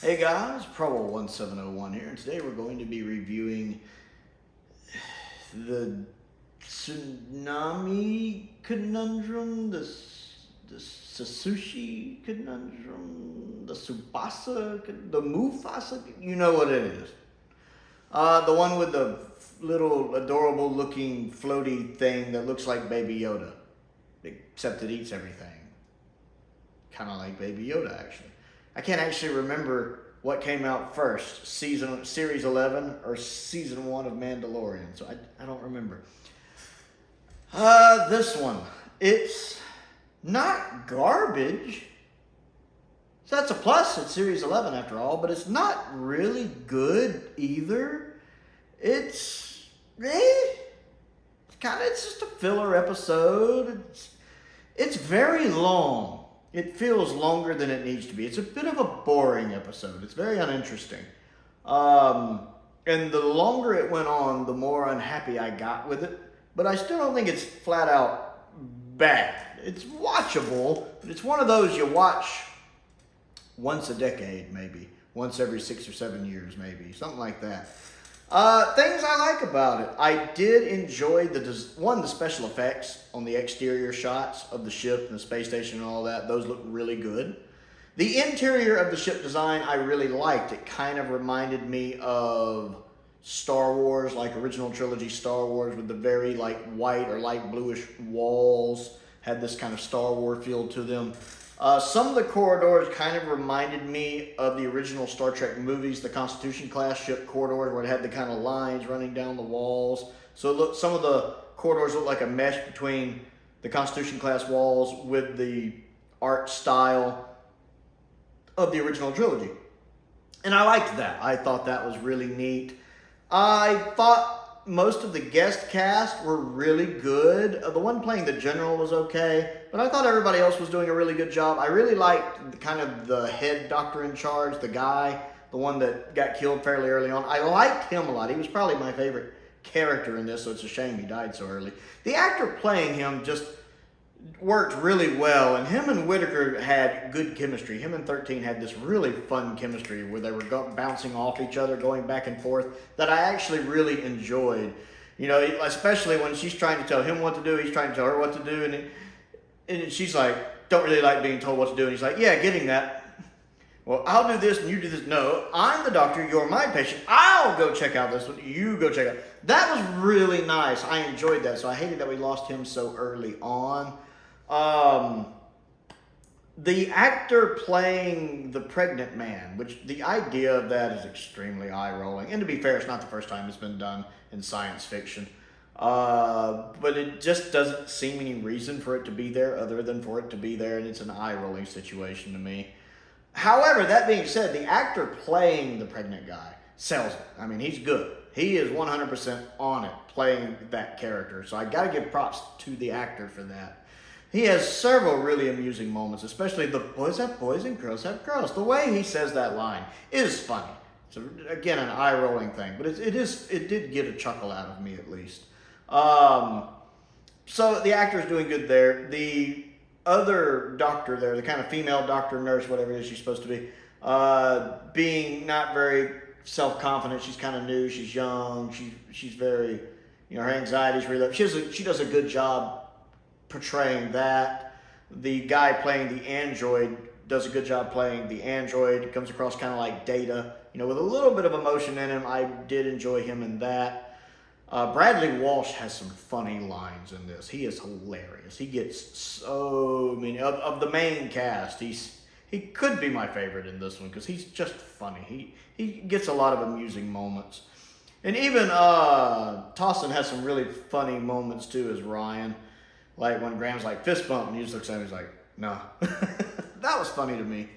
Hey guys, Prowl 1701 here, and today we're going to be reviewing the Tsunami Conundrum, the Sasushi Conundrum, the the Mufasa, you know what it is. The one with the little adorable looking floaty thing that looks like Baby Yoda, except it eats everything. Kind of like Baby Yoda, actually. I can't actually remember what came out first, series 11 or season 1 of Mandalorian, so I don't remember. This one, it's not garbage. So that's a plus. It's series 11 after all, but it's not really good either. It's just a filler episode. It's very long. It feels longer than it needs to be. It's a bit of a boring episode. It's very uninteresting. And the longer it went on, the more unhappy I got with it. But I still don't think it's flat out bad. It's watchable, but it's one of those you watch once a decade, maybe. Once every 6 or 7 years, maybe. Something like that. Things I like about it. I did enjoy the special effects on the exterior shots of the ship and the space station and all that. Those look really good. The interior of the ship design I really liked. It kind of reminded me of Star Wars, like original trilogy Star Wars, with the very white or light bluish walls. Had this kind of Star Wars feel to them. Some of the corridors kind of reminded me of the original Star Trek movies, the Constitution class ship corridors, where it had the kind of lines running down the walls. So some of the corridors look like a mesh between the Constitution class walls with the art style of the original trilogy. And I liked that. I thought that was really neat. I thought most of the guest cast were really good. The one playing the general was okay, but I thought everybody else was doing a really good job. I really liked the head doctor in charge, the guy, the one that got killed fairly early on. I liked him a lot. He was probably my favorite character in this, so it's a shame he died so early. The actor playing him just worked really well, and him and Whitaker had good chemistry. Him and 13 had this really fun chemistry where they were bouncing off each other, going back and forth, that I actually really enjoyed. You know, especially when she's trying to tell him what to do, he's trying to tell her what to do, and she's like, don't really like being told what to do, and he's like, yeah, getting that. Well, I'll do this and you do this. No, I'm the doctor, you're my patient. I'll go check out this one, you go check out. That was really nice. I enjoyed that, so I hated that we lost him so early on. The actor playing the pregnant man, which the idea of that is extremely eye-rolling. And to be fair, it's not the first time it's been done in science fiction. But it just doesn't seem any reason for it to be there other than for it to be there, and it's an eye-rolling situation to me. However, that being said, the actor playing the pregnant guy sells it. I mean, he's good. He is 100% on it, playing that character. So I gotta give props to the actor for that. He has several really amusing moments, especially the boys have boys and girls have girls. The way he says that line is funny. It's, again, an eye-rolling thing, but it did get a chuckle out of me at least. So the actor's doing good there. The other doctor there, the kind of female doctor, nurse, whatever it is she's supposed to be, being not very self-confident. She's kind of new. She's young. She's very, her anxiety's really low. She does a good job portraying that. The guy playing the android does a good job playing the android. It comes across kind of like Data, with a little bit of emotion in him. I did enjoy him in that. Bradley Walsh has some funny lines in this. He is hilarious. He gets so many of the main cast. He could be my favorite in this one because he's just funny. He gets a lot of amusing moments. And even Tossin has some really funny moments too as Ryan. Like when Graham's like, fist bump, and he just looks at him, he's like, nah. That was funny to me.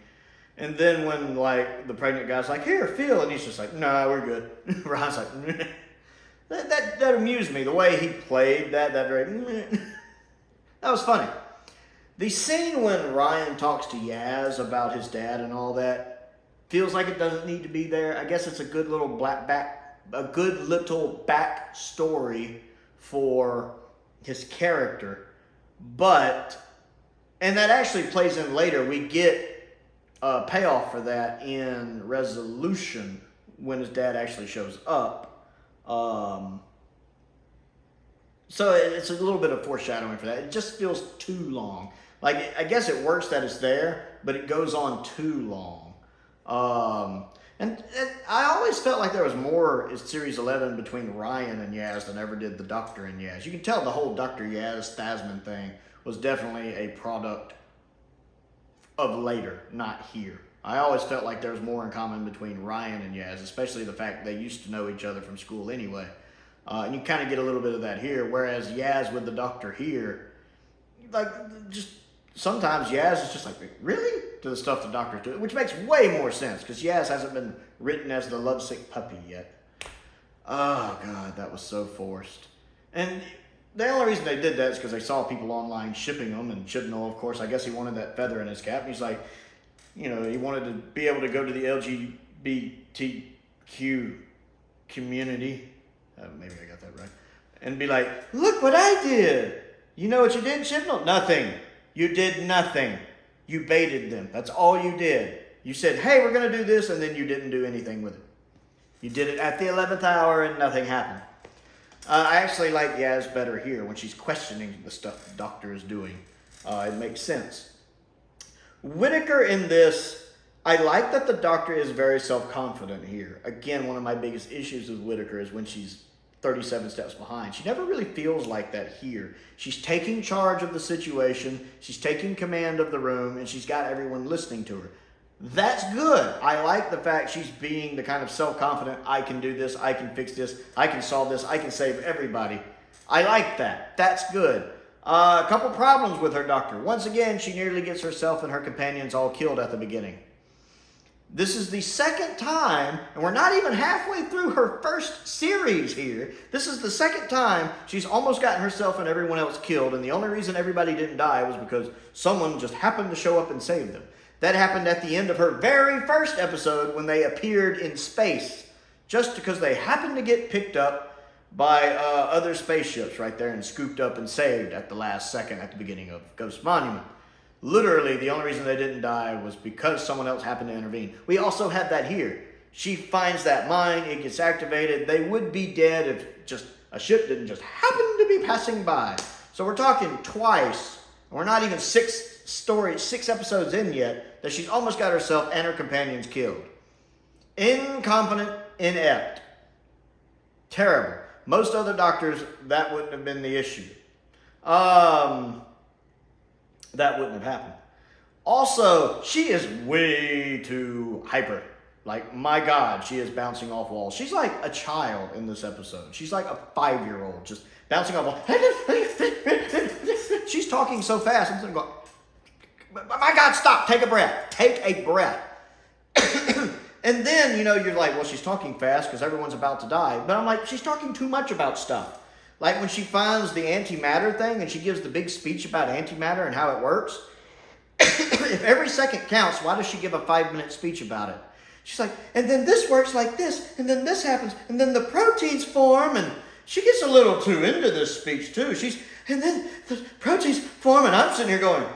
And then when the pregnant guy's like, here, feel, and he's just like, nah, we're good. Ryan's like, that amused me. The way he played that very, that was funny. The scene when Ryan talks to Yaz about his dad and all that feels like it doesn't need to be there. I guess it's a good little back story for his character. But, and that actually plays in later, we get payoff for that in resolution when his dad actually shows up. So it's a little bit of foreshadowing for that. It just feels too long. Like, I guess it works that it's there, but it goes on too long. And I always felt like there was more in Series 11 between Ryan and Yaz than ever did the Doctor and Yaz. You can tell the whole Dr. Yaz Thasman thing was definitely a product of later, not here. I always felt like there was more in common between Ryan and Yaz, especially the fact they used to know each other from school anyway. And you kind of get a little bit of that here, whereas Yaz with the Doctor here, like, just sometimes Yaz is just like, really? To the stuff the Doctor's doing, which makes way more sense, because Yaz hasn't been written as the lovesick puppy yet. Oh, God, that was so forced. And the only reason they did that is because they saw people online shipping them, and Chibnall, of course, I guess he wanted that feather in his cap. He's like, you know, he wanted to be able to go to the LGBTQ community. Maybe I got that right. And be like, look what I did. You know what you did, Chibnall? Nothing. You did nothing. You baited them. That's all you did. You said, hey, we're going to do this, and then you didn't do anything with it. You did it at the 11th hour, and nothing happened. I actually like Yaz better here when she's questioning the stuff the Doctor is doing. It makes sense. Whittaker in this, I like that the Doctor is very self-confident here. Again, one of my biggest issues with Whittaker is when she's 37 steps behind. She never really feels like that here. She's taking charge of the situation, she's taking command of the room, and she's got everyone listening to her. That's good. I like the fact she's being the kind of self-confident, I can do this, I can fix this, I can solve this, I can save everybody. I like that. That's good. A couple problems with her Doctor. Once again, she nearly gets herself and her companions all killed at the beginning. This is the second time, and we're not even halfway through her first series here. This is the second time she's almost gotten herself and everyone else killed, and the only reason everybody didn't die was because someone just happened to show up and save them. That happened at the end of her very first episode when they appeared in space, just because they happened to get picked up by other spaceships right there and scooped up and saved at the last second at the beginning of Ghost Monument. Literally, the only reason they didn't die was because someone else happened to intervene. We also had that here. She finds that mine, it gets activated. They would be dead if just a ship didn't just happen to be passing by. So we're talking twice, and we're not even six episodes in yet, that she's almost got herself and her companions killed. Incompetent, inept. Terrible. Most other Doctors, that wouldn't have been the issue. That wouldn't have happened. Also, she is way too hyper. Like, my God, she is bouncing off walls. She's like a child in this episode. She's like a 5-year-old just bouncing off walls. She's talking so fast. I'm thinking, my God, stop. Take a breath. Take a breath. And then, you know, you're like, well, she's talking fast because everyone's about to die. But I'm like, she's talking too much about stuff. Like when she finds the antimatter thing and she gives the big speech about antimatter and how it works. If every second counts, why does she give a 5-minute speech about it? She's like, and then this works like this, and then this happens, and then the proteins form, and she gets a little too into this speech too. And then the proteins form, and I'm sitting here going,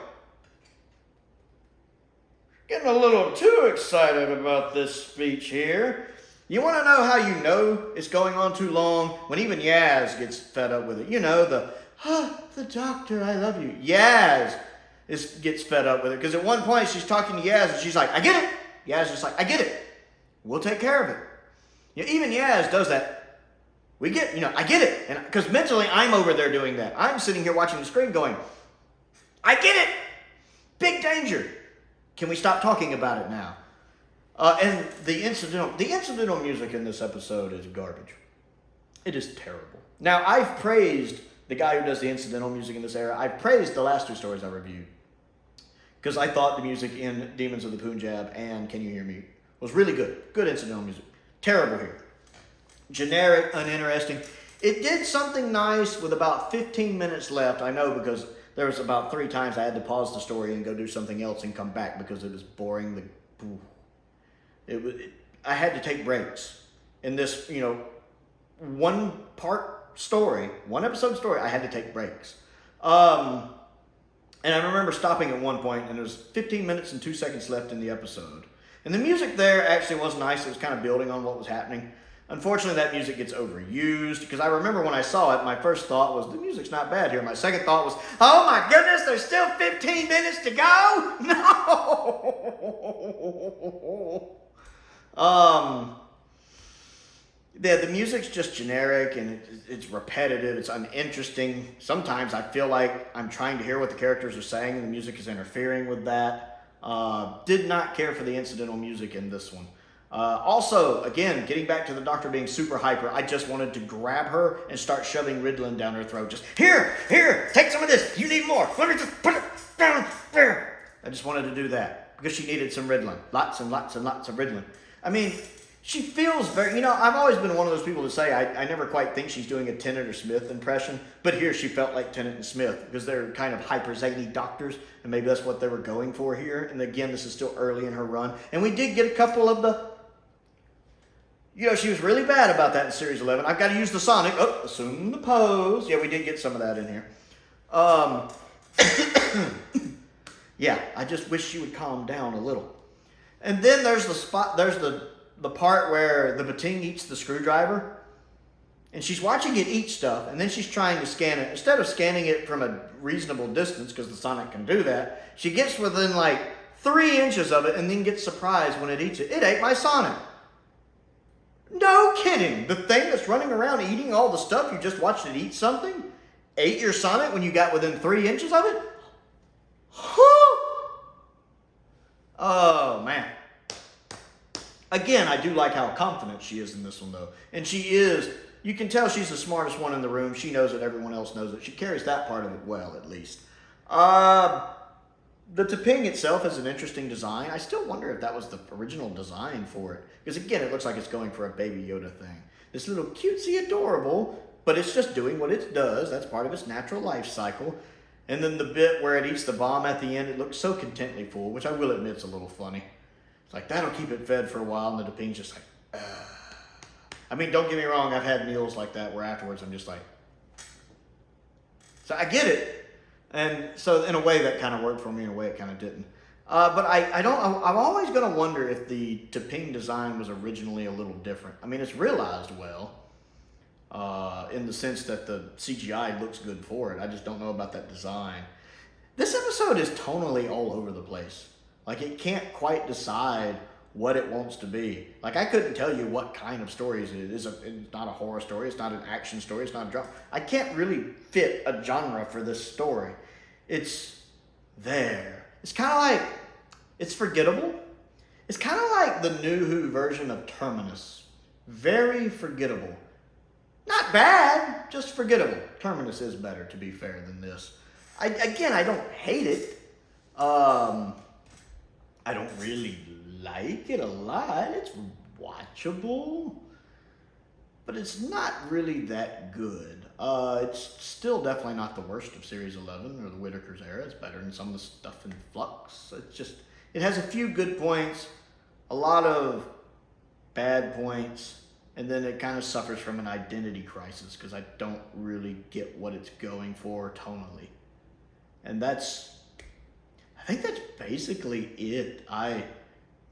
getting a little too excited about this speech here. You want to know how you know it's going on too long? When even Yaz gets fed up with it. You know, the Doctor, I love you. Yaz gets fed up with it. Because at one point she's talking to Yaz and she's like, I get it. Yaz is like, I get it. We'll take care of it. You know, even Yaz does that. I get it. And because mentally I'm over there doing that. I'm sitting here watching the screen going, I get it. Big danger. Can we stop talking about it now? And the incidental music in this episode is garbage. It is terrible. Now, I've praised the guy who does the incidental music in this era. I've praised the last 2 stories I reviewed because I thought the music in Demons of the Punjab and Can You Hear Me was really good. Good incidental music. Terrible here. Generic, uninteresting. It did something nice with about 15 minutes left. I know because there was about 3 times I had to pause the story and go do something else and come back because it was boring. I had to take breaks in this, 1-part story, 1-episode story. I had to take breaks, and And I remember stopping at one point, and there was 15 minutes and 2 seconds left in the episode. And the music there actually was nice. It was kind of building on what was happening. Unfortunately, that music gets overused, because I remember when I saw it, my first thought was, the music's not bad here. My second thought was, oh my goodness, there's still 15 minutes to go? No! Yeah, the music's just generic, and it's repetitive, it's uninteresting. Sometimes I feel like I'm trying to hear what the characters are saying, and the music is interfering with that. Did not care for the incidental music in this one. Also, again, getting back to the Doctor being super hyper, I just wanted to grab her and start shoving Ritalin down her throat. Just, here, take some of this. You need more. Let me just put it down there. I just wanted to do that because she needed some Ritalin. Lots and lots and lots of Ritalin. I mean, she feels very, I've always been one of those people to say I never quite think she's doing a Tennant or Smith impression, but here she felt like Tennant and Smith because they're kind of hyper zany doctors, and maybe that's what they were going for here. And again, this is still early in her run, and we did get a couple of the, she was really bad about that in Series 11. I've got to use the Sonic. Oh, assume the pose. Yeah, we did get some of that in here. Yeah, I just wish she would calm down a little. And then there's the part where the Bating eats the screwdriver, and she's watching it eat stuff, and then she's trying to scan it. Instead of scanning it from a reasonable distance, because the Sonic can do that, she gets within like 3 inches of it and then gets surprised when it eats it. It ate my Sonic. No kidding. The thing that's running around eating all the stuff, you just watched it eat something, ate your Sonic when you got within 3 inches of it? Oh, man. Again, I do like how confident she is in this one, though. And she is, you can tell she's the smartest one in the room. She knows it, everyone else knows it. She carries that part of it well, at least. The T'Ping itself has an interesting design. I still wonder if that was the original design for it. Because again, it looks like it's going for a Baby Yoda thing. This little cutesy adorable, but it's just doing what it does. That's part of its natural life cycle. And then the bit where it eats the bomb at the end, it looks so contently full, which I will admit is a little funny. It's like, that'll keep it fed for a while, and the T'Ping's just like, I mean, don't get me wrong, I've had meals like that where afterwards I'm just like, so I get it. And so in a way that kind of worked for me, in a way it kind of didn't. But I'm always going to wonder if the T'Ping design was originally a little different. I mean, it's realized well, in the sense that the CGI looks good for it. I just don't know about that design. This episode is tonally all over the place. Like, it can't quite decide what it wants to be. Like, I couldn't tell you what kind of stories it is. It's not a horror story. It's not an action story. It's not a drama. I can't really fit a genre for this story. It's there. It's kind of like, it's forgettable. It's kind of like the New Who version of Terminus. Very forgettable. Not bad, just forgettable. Terminus is better, to be fair, than this. I don't hate it. I don't really like it a lot. It's watchable, but it's not really that good. It's still definitely not the worst of Series 11 or the Whittaker's era. It's better than some of the stuff in Flux. It has a few good points, a lot of bad points, and then it kind of suffers from an identity crisis because I don't really get what it's going for tonally. And I think that's basically it. I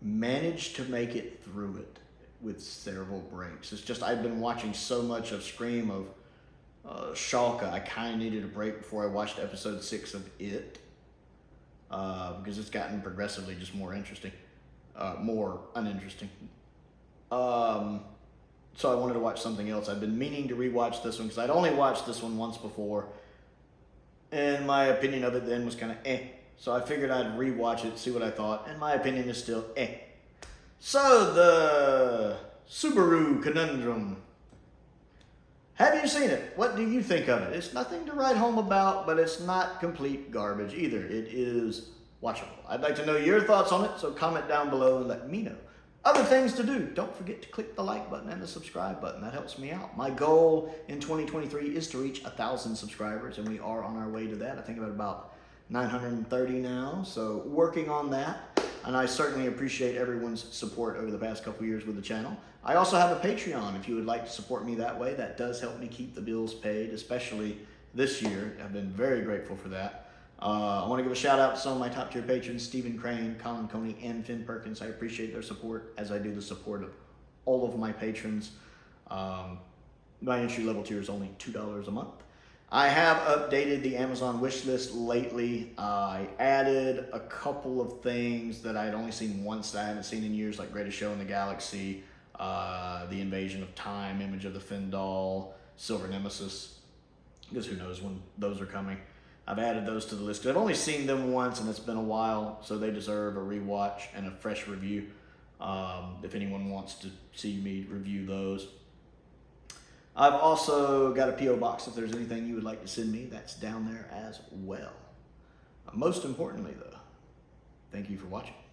managed to make it through it with several breaks. It's just I've been watching so much of Scream, of Shulka. I kind of needed a break before I watched episode 6 of It, because it's gotten progressively just more interesting, more uninteresting. So I wanted to watch something else. I've been meaning to rewatch this one because I'd only watched this one once before, and my opinion of it then was kind of eh. So I figured I'd rewatch it, see what I thought, and my opinion is still eh. So the Tsubaru Conundrum. Have you seen it? What do you think of it? It's nothing to write home about, but it's not complete garbage either. It is watchable. I'd like to know your thoughts on it, so comment down below and let me know. Other things to do. Don't forget to click the like button and the subscribe button. That helps me out. My goal in 2023 is to reach 1,000 subscribers, and we are on our way to that. I think about 930 now, so working on that. And I certainly appreciate everyone's support over the past couple years with the channel. I also have a Patreon if you would like to support me that way. That does help me keep the bills paid, especially this year. I've been very grateful for that. I want to give a shout out to some of my top tier patrons, Stephen Crane, Colin Coney, and Finn Perkins. I appreciate their support, as I do the support of all of my patrons. My entry level tier is only $2 a month. I have updated the Amazon wish list lately. I added a couple of things that I had only seen once that I haven't seen in years, like Greatest Show in the Galaxy, The Invasion of Time, Image of the Findall, Silver Nemesis, because who knows when those are coming. I've added those to the list because I've only seen them once and it's been a while, so they deserve a rewatch and a fresh review. If anyone wants to see me review those. I've also got a P.O. box. If there's anything you would like to send me, that's down there as well. Most importantly, though, thank you for watching.